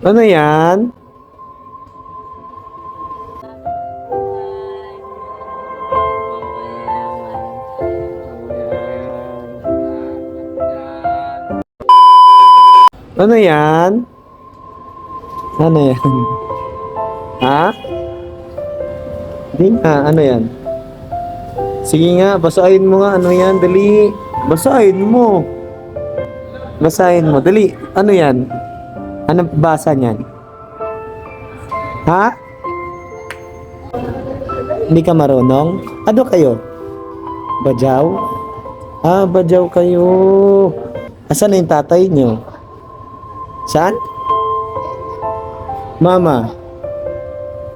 Ano yan? Ano yan? Ano yan? Ha? Di nga, ano yan? Sige nga, basahin mo nga. Ano yan? Dali. Basahin mo. Basahin mo. Dali. Ano yan? Anong basa niyan? Ha? Hindi ka marunong? Ano kayo? Bajaw? Ah, bajaw kayo. Asan na yung tatay niyo? Saan? Mama.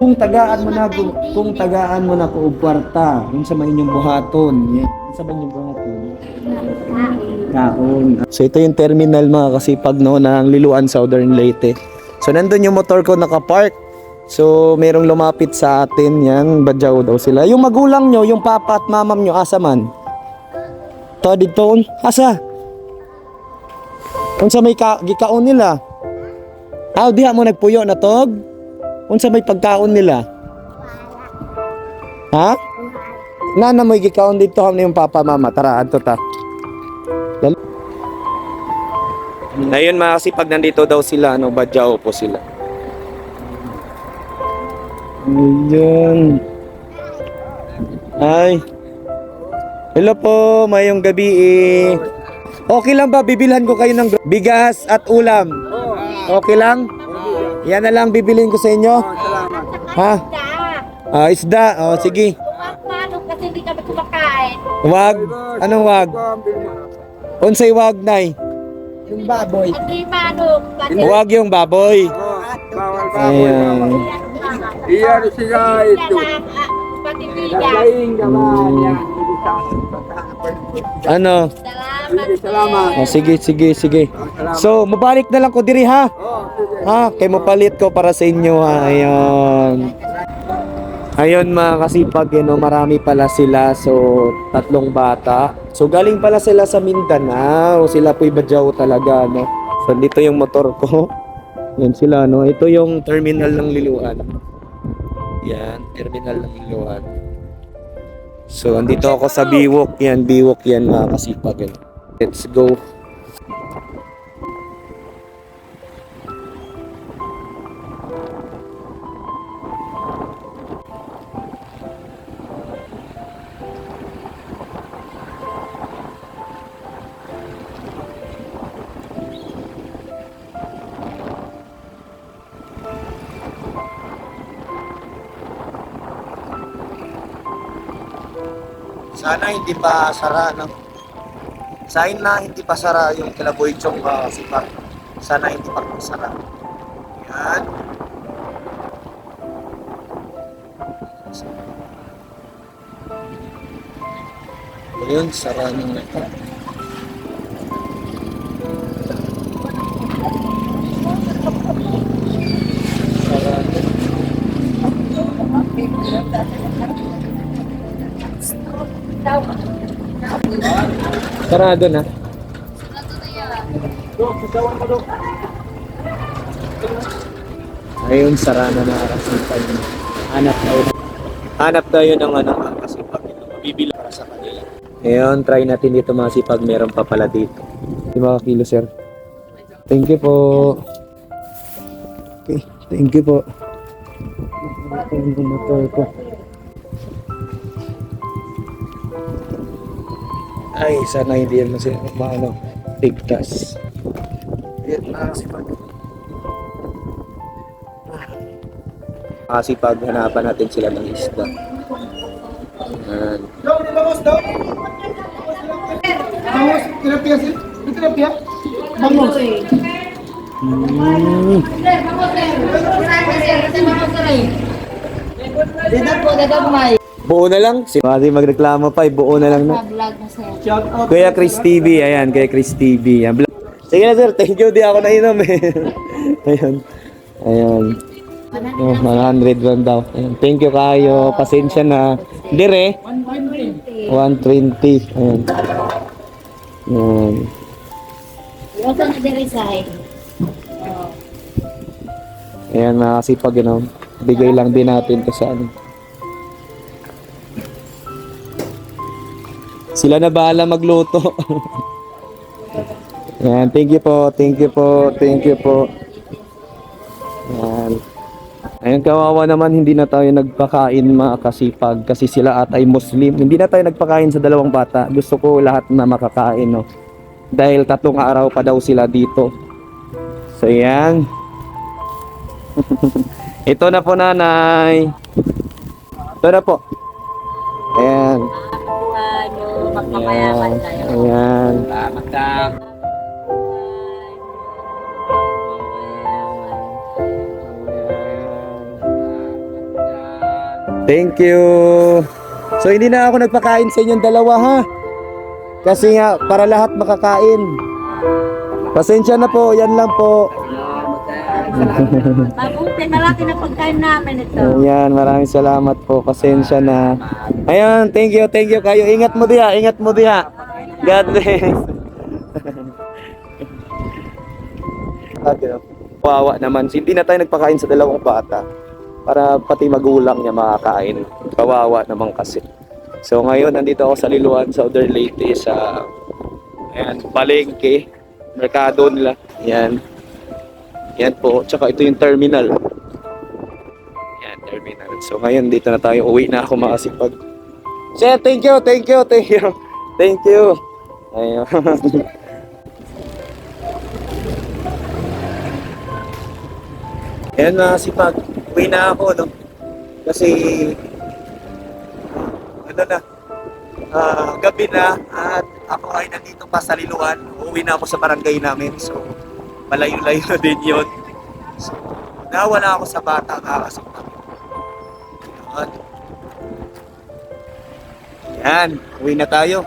Kung tagaan mo na ko og kwarta, kung sa may inyong buhaton, yan. Sa ba inyong buhaton? Kaon. So ito yung terminal mga kasipag no ng Liloan Southern Leyte. So nandun yung motor ko nakapark. So merong lumapit sa atin yan, badyaw daw sila. Yung magulang nyo, yung papa at mamam nyo, asa man? To dito, asa? Unsa may gikaon nila? Diha mo nagpuyo na tog? Unsa may pagkaon nila? Ha? Nana mo gikaon dito ham yung papa mama. Tara, adto ta. Ngayon mga kasipag nandito daw sila, ano, badyaw po sila. Ayun. Ay. Hello po, mayong gabi eh. Okay lang ba bibilhan ko kayo ng bigas at ulam? Okay lang? Yan na lang bibilin ko sa inyo. Ha? Isda. Oh, sige. Kasi hindi kami kumakain. Wag. Anong wag? Unsay wag, nay? Yung baboy. Hindi manok. Wag yung baboy. Bawal baboy. Ayan. Iyan siya ito. Patibigas. Kain gaman yan. Ano? Salamat. Salamat. Sige, sige, sige. Salamat. So, mabalik na lang ko diri ha. Oh, sige. Ha, kay mapalit ko para sa inyo ha. Ayun. Ayun mga kasipag, marami pala sila. So, 3 bata. So, galing pala sila sa Mindanao. Sila po'y badyaw talaga, no. So, dito yung motor ko. Yan sila, no. Ito yung terminal ng Liloan. Yan, terminal ng Liloan. So, andito ako sa Biwok. Yan, Biwok yan mga kasipag. Let's go. Sana hindi pa sara, no? Sana hindi pa sara yung Kilaboy Chong sipag. Sana hindi pa sara. Yan. Ayun, sara nyo ito. Sara nyo. Sarado na. Ayun, sara na mga kasipag. Hanap tayo ng mga kasipag. Bibili para sa kanila. Ayun, try natin dito mga sipag. Meron pa pala dito. 5 kilo, sir. Thank you po. Okay, thank you po. Ito yung motor ko. Ay, sana hindi yan ligtas. Yan, nakasipag. Nakasipag, hanapan natin sila ng isda. Yan. Bangos, tilapia sih. Tilapia. Bangos. Buo na lang. Si Mati magreklamo pa, buo na lang na. Vlog na sir. Shout out. Kuya Chris TV, ayan, Kuya Chris TV. Yan. Sige na sir, thank you, di ako nainom eh. Ayun. Ayun. 101 daw. Ayun. Thank you kayo, pasensya na. Dire, 120. Ayun. Ayun. Wala na dire side. Ayan, mga kasipag, bigay lang din natin to sa ano. Sila na bahala magluto. Ayan, thank you po, thank you po, thank you po. Ayan. Ayun, kawawa naman, hindi na tayo nagpakain mga kasipag kasi sila at ay Muslim. Hindi na tayo nagpakain sa dalawang bata. Gusto ko lahat na makakain, no? Dahil 3 araw pa daw sila dito. So, yan. Ito na po, nanay. Ito na po. Ayan. Ano, magpamayaman tayo. Ayan. Salamat lang. Thank you. So hindi na ako nagpakain sa inyong dalawa, ha? Kasi nga para lahat makakain. Pasensya na po, yan lang po. Mabuti, malaki na pagkain namin ito. Ayan, maraming salamat po. Pasensya na. Ayan, thank you kayo. Ingat mo diha, ingat mo diha. God bless. Wawa naman. Hindi na tayo nagpakain sa dalawang bata. Para pati magulang niya makakain. Kawawa naman kasi. So ngayon, nandito ako sa Liloan, Southern Leyte sa palengke. Merkado nila. Yan. Yan po. Tsaka ito yung terminal. Yan, terminal. So ngayon, dito na tayo. Uwi na ako makasipag. Sir, thank you. Thank you. Ayun. Ayan mga sipag, uwi na ako, no? Kasi, gabi na at ako ay nandito pa sa Liloan. Uuwi na ako sa barangay namin, so malayo-layo din yun. So, nawala ako sa bata, mga kasipag. Ayan, uwi na tayo.